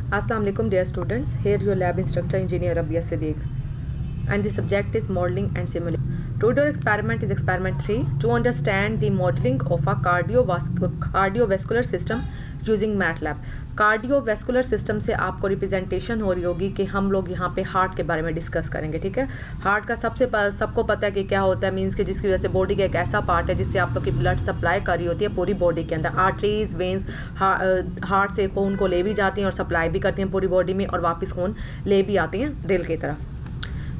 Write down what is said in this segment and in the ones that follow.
Assalamu alaikum dear students. Here your lab instructor engineer Rabia Siddiq and the subject is modeling and simulation. Today's experiment is experiment 3 to understand the modeling of a cardiovascular system using MATLAB. Cardiovascular system से आपको representation हो रही होगी कि हम लोग यहाँ पे हार्ट के बारे में डिस्कस करेंगे, ठीक है। हार्ट का सबको पता है कि क्या होता है, मींस कि जिसकी वजह से बॉडी का एक ऐसा पार्ट है जिससे आप लोग की ब्लड सप्लाई कर रही होती है पूरी बॉडी के अंदर। आर्टरीज वेंस हार्ट से खून को ले भी जाती हैं और सप्लाई भी करती हैं पूरी बॉडी में और वापस खून ले भी आती हैं दिल की तरफ।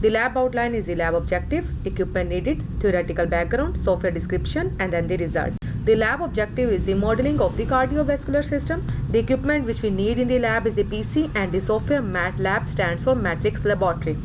The lab outline is the lab objective, equipment needed, theoretical background, software description, and then the result. The lab objective is the modeling of the cardiovascular system. The equipment which we need in the lab is the PC and the software MATLAB stands for Matrix Laboratory.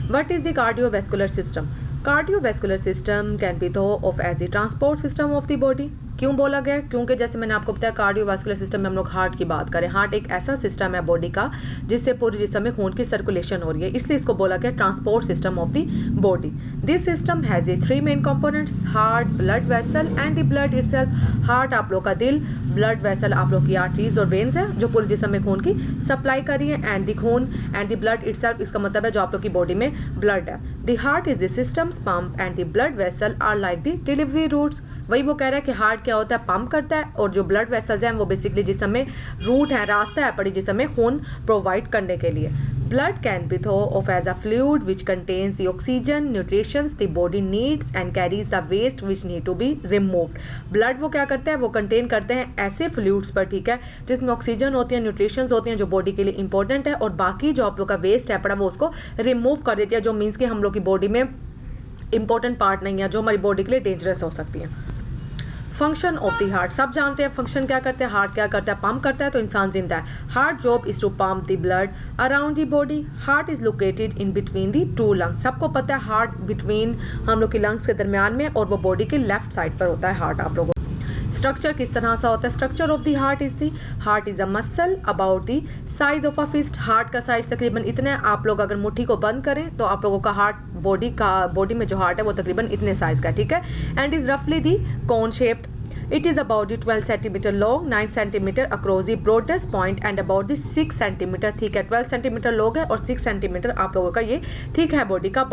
What is the cardiovascular system? Cardiovascular system can be thought of as the transport system of the body. क्यों बोला गया? क्योंकि जैसे मैंने आपको बताया cardiovascular system में हम लोग हार्ट की बात करें, हार्ट एक ऐसा सिस्टम है बॉडी का जिससे पूरे जिस्म में खून की सर्कुलेशन हो रही है, इसलिए इसको बोला गया transport system of the body. This system has a 3 main components, heart, blood vessel and the blood itself. Heart आप लोग का दिल, ब्लड वेसल आप लोग की आर्टरीज और वेन्स है जो पूरे जिस्म में खून की सप्लाई कर रही है, एंड द खून एंड द ब्लड इटसेल्फ, इसका मतलब है जो आप लोग की बॉडी में ब्लड है। The heart is the systems pump and the blood vessel are like the delivery routes. वही वो कह रहा है कि हार्ट क्या होता है, पंप करता है, और जो ब्लड वेसल्स हैं वो बेसिकली जिस्म में रूट है, रास्ता है पड़ी जिस्म में खून प्रोवाइड करने के लिए। Blood can be thought of as a fluid which contains the oxygen nutritions the body needs and carries the waste which need to be removed. Blood वो क्या करता है, वो कंटेन करते हैं ऐसे फ्लूइड्स पर, ठीक है, जिसमें ऑक्सीजन होती है, न्यूट्रिशंस होती हैं जो बॉडी के लिए इंपॉर्टेंट है, और बाकी जो आप लोग का वेस्ट है पड़ा वो उसको रिमूव कर देती है, जो मीन्स कि हम लोग की बॉडी में इंपॉर्टेंट पार्ट नहीं है, जो हमारी बॉडी के लिए डेंजरस हो सकती है। फंक्शन ऑफ द हार्ट, सब जानते हैं फंक्शन क्या करते हैं, हार्ट क्या करता है, पंप करता है तो इंसान जिंदा है। Heart job is to pump the blood around the body. Heart is located in between the 2 lungs. सबको पता है हार्ट बिटवीन हम लोग के लंग्स के दरमियान में, और वो बॉडी के लेफ्ट साइड पर होता है हार्ट आप लोगों। स्ट्रक्चर किस तरह सा होता है? Structure of the heart is a muscle about the size of a fist. Heart का साइज तकरीबन इतना है, आप लोग अगर मुट्ठी को बंद करें तो आप लोगों का हार्ट बॉडी में जो हार्ट है वो तकरीबन इतने साइज का, ठीक है, एंड इज रफली the cone shaped. It is about the 12 centimeter long, 9 centimeter across the broadest point and about the 6 centimeter thick है। 12 centimeter long है और 6 centimeter आप लोगों का ये thick है बॉडी का।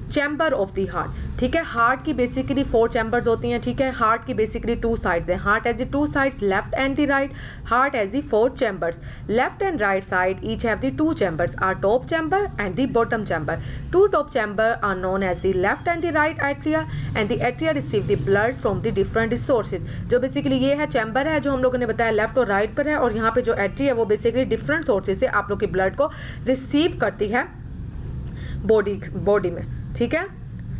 चैम्बर ऑफ द हार्ट, ठीक है, हार्ट की बेसिकली 4 चैम्बर्स होती हैं, ठीक है। हार्ट की बेसिकली 2 साइड्स हैं। Heart as the 2 sides left and the right. Heart as the 4 chambers. Left and right side each have the 2 chambers are top chamber and the bottom chamber. 2 top chamber are known as the left and the right atria and the atria receive the blood from the different sources. जो basically ये है chamber है जो हम लोगों ने बताया left और राइट पर है, और यहाँ पे जो एट्री है वो बेसिकली डिफरेंट सोर्सेज से आप लोग की ब्लड को रिसीव करती है बॉडी में, ठीक है।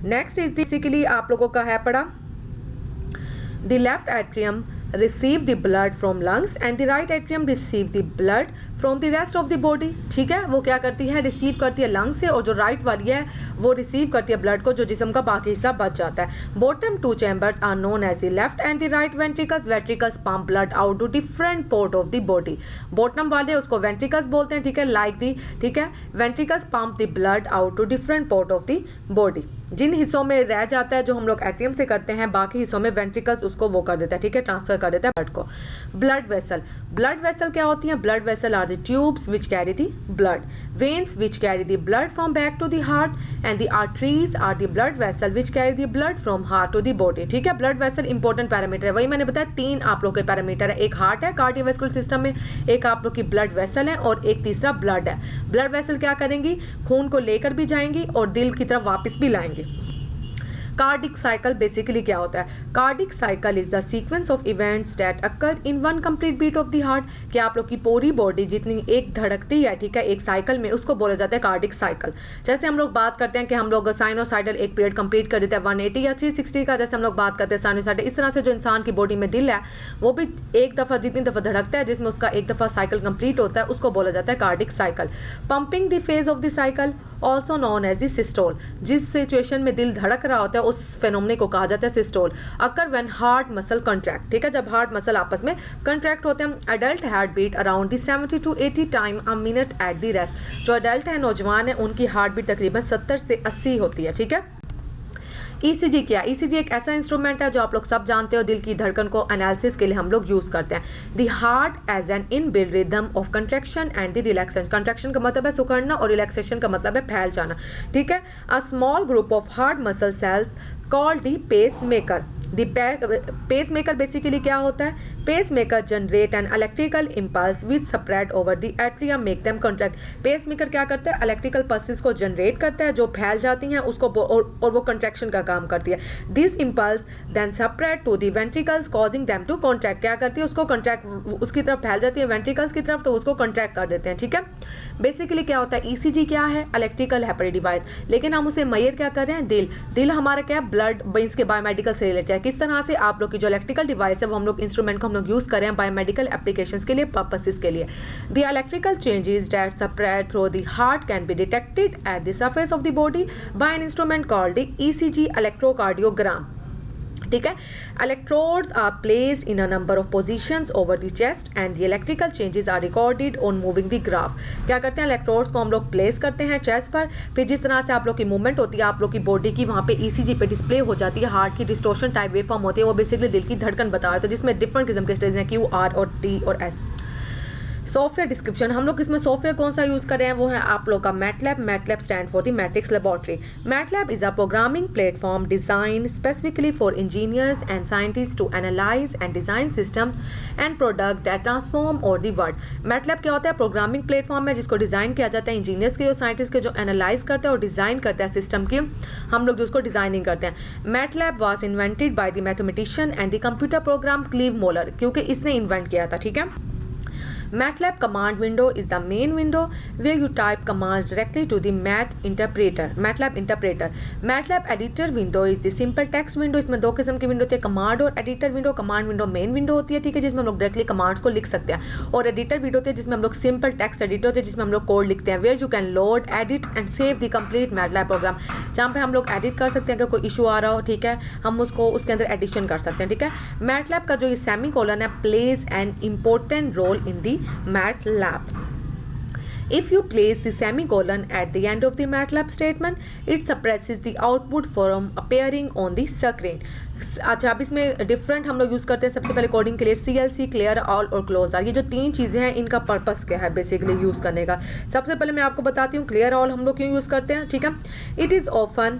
नेक्स्ट इज बेसिकली आप लोगों का है पड़ा the left atrium receive the blood from lungs and the right atrium receive the blood from the rest of the body, ठीक है। वो क्या करती है, रिसीव करती है लंग से, और जो राइट वाली है वो रिसीव करती है ब्लड को जो जिस्म का बाकी हिस्सा बच जाता है। Bottom 2 chambers are known as the left and the right ventricles. Ventricles pump blood out to different port of the body. Bottom वाले उसको वेंट्रिकल्स बोलते हैं, ठीक है, लाइक दी, ठीक है। Ventricles pump the blood out to different port of the body. जिन हिस्सों में रह जाता है जो हम लोग एट्रियम से करते हैं, बाकी हिस्सों में वेंट्रिकल्स उसको वो कर देता है, ठीक है, ट्रांसफर कर देता है ब्लड को। ब्लड वेसल, ब्लड वेसल क्या होती है? Blood vessel are the tubes which carry the blood. Veins which carry the blood from back to the heart and the arteries are the blood vessel which carry the blood from heart to the body, ठीक है। Blood vessel important parameter है, वही मैंने बताया 3 आप लोग के parameter है। एक हार्ट है कार्डियोवैस्कुलर सिस्टम में, एक आप लोग की ब्लड वेसल है, और एक तीसरा ब्लड है। ब्लड वेसल क्या करेंगी, खून को लेकर भी जाएंगी और दिल की तरफ वापस भी लाएंगे। कार्डिक साइकिल बेसिकली क्या होता है? Cardiac cycle is the sequence of events that occur in one complete beat of the heart. कि आप लोग की पूरी बॉडी जितनी एक धड़कती है, ठीक है, एक साइकिल में, उसको बोला जाता है कार्डिक साइकिल। जैसे हम लोग बात करते हैं कि हम लोग साइनोसाइडल एक पीरियड कंप्लीट कर देते हैं 180 या 360 का, जैसे हम लोग बात करते हैं साइनोसाइडल, इस तरह से जो इंसान की बॉडी में दिल है वो भी एक दफ़ा जितनी दफ़ा धड़कता है जिसमें उसका एक दफ़ा साइकिल कंप्लीट होता है, उसको बोला जाता है cardiac cycle. Pumping the phase of the cycle also known as the systole. जिस सिचुएशन में दिल धड़क रहा होता है उस फेनोमेना को कहा जाता है systole. Occur when heart muscle contract, ठीक है, जब हार्ट मसल आपस में कंट्रैक्ट होते हैं। Adult heart beat around the 70 to 80 time a minute at the rest. जो एडल्ट है, नौजवान है, उनकी हार्ट बीट तकरीबन 70 से 80 होती है, ठीक है। ईसीजी क्या है? ईसीजी एक ऐसा इंस्ट्रूमेंट है जो आप लोग सब जानते हो, दिल की धड़कन को एनालिसिस के लिए हम लोग यूज करते हैं। The heart as an inbuilt rhythm of contraction and the relaxation. Contraction का मतलब है सुकड़ना और रिलैक्सेशन का मतलब है फैल जाना, ठीक है। A small group of heart muscle cells called the pace maker. Pace maker basically क्या होता है? Pace maker generate an electrical impulse which spread over the atrium make them contract. Pace maker क्या करता है? इलेक्ट्रिकल पल्सेस को generate करता है जो फैल जाती हैं उसको, और वो कंट्रैक्शन का काम करती है। This impulse then spread to the ventricles causing them to contract. क्या करती है? उसको कॉन्ट्रैक्ट, उसकी तरफ फैल जाती है वेंट्रिकल्स की तरफ, तो उसको कॉन्ट्रैक्ट कर देते हैं, ठीक है। बेसिकली क्या होता है? ईसीजी क्या है? इलेक्ट्रिकल हेपरी डिवाइस, लेकिन हम उसे मेजर क्या कर रहे हैं? दिल हमारा क्या है? ब्लड बेन्स के बायोमेडिकल से रिलेटेड है। किस तरह से आप लोग की जो इलेक्ट्रिकल डिवाइस है वो हम लोग इंस्ट्रूमेंट को हम लोग यूज कर रहे हैं बायोमेडिकल एप्लीकेशंस के लिए, पर्पसेस के लिए। The electrical changes that spread through the heart can be detected at the surface of the body by an instrument called the ECG electrocardiogram, ठीक है। Electrodes are placed in a number of positions over the chest and the electrical changes are recorded on moving the graph. क्या करते हैं? Electrodes को हम लोग place करते हैं चेस्ट पर, फिर जिस तरह से आप लोग की मूवमेंट होती है आप लोग की बॉडी की, वहाँ पे ईसीजी पे डिस्प्ले हो जाती है। हार्ट की डिस्टोर्शन टाइप वेव फॉर्म होती है, वो बेसिकली दिल की धड़कन बता रहे थे, जिसमें डिफरेंट किस्म के स्टेज हैं, क्यू, आर और टी और एस। सॉफ्टवेयर डिस्क्रिप्शन, हम लोग इसमें सॉफ्टवेयर कौन सा यूज़ कर रहे हैं? वो है आप लोग का MATLAB. MATLAB stand for the matrix laboratory. MATLAB is a programming platform design specifically for engineers and scientist to analyze and design system and product that transform our the world. MATLAB क्या होता है? Programming platform है जिसको design किया जाता है engineers के, जो साइंटिस्ट के, जो एनालाइज करते हैं और डिजाइन करते हैं सिस्टम की, हम लोग जिसको डिजाइनिंग करते हैं। MATLAB was invented by the mathematician and the computer program cleave molar, क्योंकि इसने इन्वेंट किया था, ठीक है। MATLAB command window is the main window where you type commands directly to the MATLAB interpreter. MATLAB editor window is the simple text window. इसमें दो किस्म की विंडो होती है, कमांड और editor window. Command window main window होती है, ठीक है, जिसमें हम लोग डायरेक्टली कमांड्स को लिख सकते हैं, और एडिटर विंडो होती है जिसमें हम लोग सिंपल टेक्स्ट एडिटर होते हैं जिसमें हम लोग कोड लिखते हैं, where you can load, edit and save the complete MATLAB program, जहाँ पे हम लोग एडिट कर सकते हैं अगर कोई इशू आ रहा हो, ठीक है, हम उसको उसके अंदर एडिशन कर सकते हैं, ठीक है। MATLAB का जो ये सेमीकोलन है plays an important role in the MATLAB. If you place the semicolon at the end of the MATLAB statement, it suppresses the output from appearing on the screen. अच्छा, अब इसमें डिफरेंट हम लोग use करते हैं सबसे पहले कोडिंग के लिए CLC, क्लियर ऑल और क्लोज ऑल। ये जो तीन चीज़ें हैं इनका पर्पस क्या है बेसिकली यूज़ करने का? सबसे पहले मैं आपको बताती हूँ क्लियर ऑल हम लोग क्यों यूज़ करते हैं, ठीक है। इट इज़ ऑफन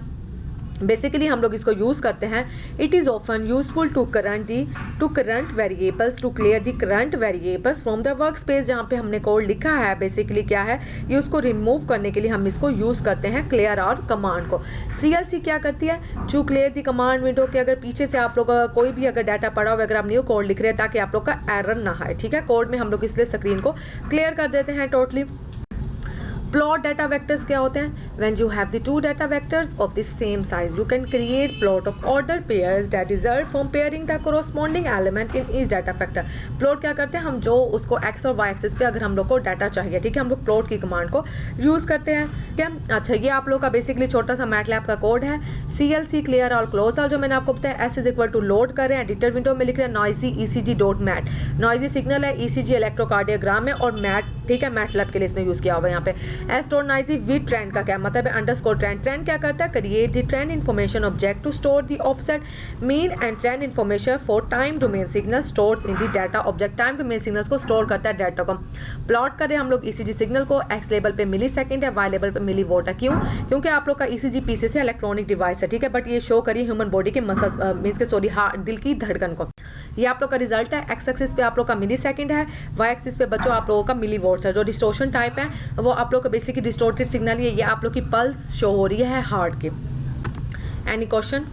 बेसिकली हम लोग इसको यूज़ करते हैं, it is often useful to current variables to clear the current variables from the work space. जहाँ पे हमने कोड लिखा है बेसिकली क्या है, ये उसको रिमूव करने के लिए हम इसको यूज़ करते हैं क्लियर और कमांड को। CLC क्या करती है? To clear the command window के, अगर पीछे से आप लोग का कोई भी अगर डाटा पड़ा हो, अगर आप न्यू कोड लिख रहे हैं ताकि आप लोग का एरर ना आए, ठीक है, कोड में हम लोग इसलिए स्क्रीन को क्लियर कर देते हैं टोटली। प्लॉट डाटा वेक्टर्स क्या होते हैं? When you have the two data vectors of the same size you can create plot of order pairs that result from pairing the corresponding element in each data vector. Plot क्या करते हैं? हम जो उसको x और Y axis पे अगर हम लोग को डाटा चाहिए, ठीक है, हम लोग प्लॉट की कमांड को यूज़ करते हैं, क्या? अच्छा, ये आप लोग का बेसिकली छोटा सा MATLAB का कोड है। CLC क्लियर और क्लोज ऑल जो मैंने आपको बताया, S is equal to load कर रहे हैं, एडिटर विंडो में लिख रहे हैं नॉइजी ECG.mat। नॉइजी सिग्नल है, ECG इलेक्ट्रोकार्डियोग्राम है, और मैट, ठीक है, MATLAB के लिए इसने यूज़ किया हुआ है यहाँ पे। S dot noisy with trend का क्या मतलब है? Underscore trend. ट्रेंड क्या करता है? Create the trend information object to store the offset mean and trend information for time domain signal stores in the data object. Time domain signals को store करता है डाटा को। प्लॉट करें हम लोग ECG सिग्नल को, एक्स लेवल पे millisecond है, वाई लेवल पे मिली वोट है। क्यों? क्योंकि आप लोग का ECG पीछे से इलेक्ट्रॉनिक डिवाइस है, ठीक है, बट ये शो करिए ह्यूमन बॉडी के मसल्स मीन्स के सॉरी हार्ट, दिल की धड़कन को। ये आप लोग का रिजल्ट है, एक्स एक्सिस पे आप लोग का मिली सेकेंड है, वाई एक्सिस पे बच्चों आप लोगों का मिली वोट्स है। जो डिस्टोर्शन टाइप है वो आप लोग का बेसिकली डिस्टोर्टेड सिग्नल है, ये आप लोग की पल्स शो हो रही है हार्ट की। Any question?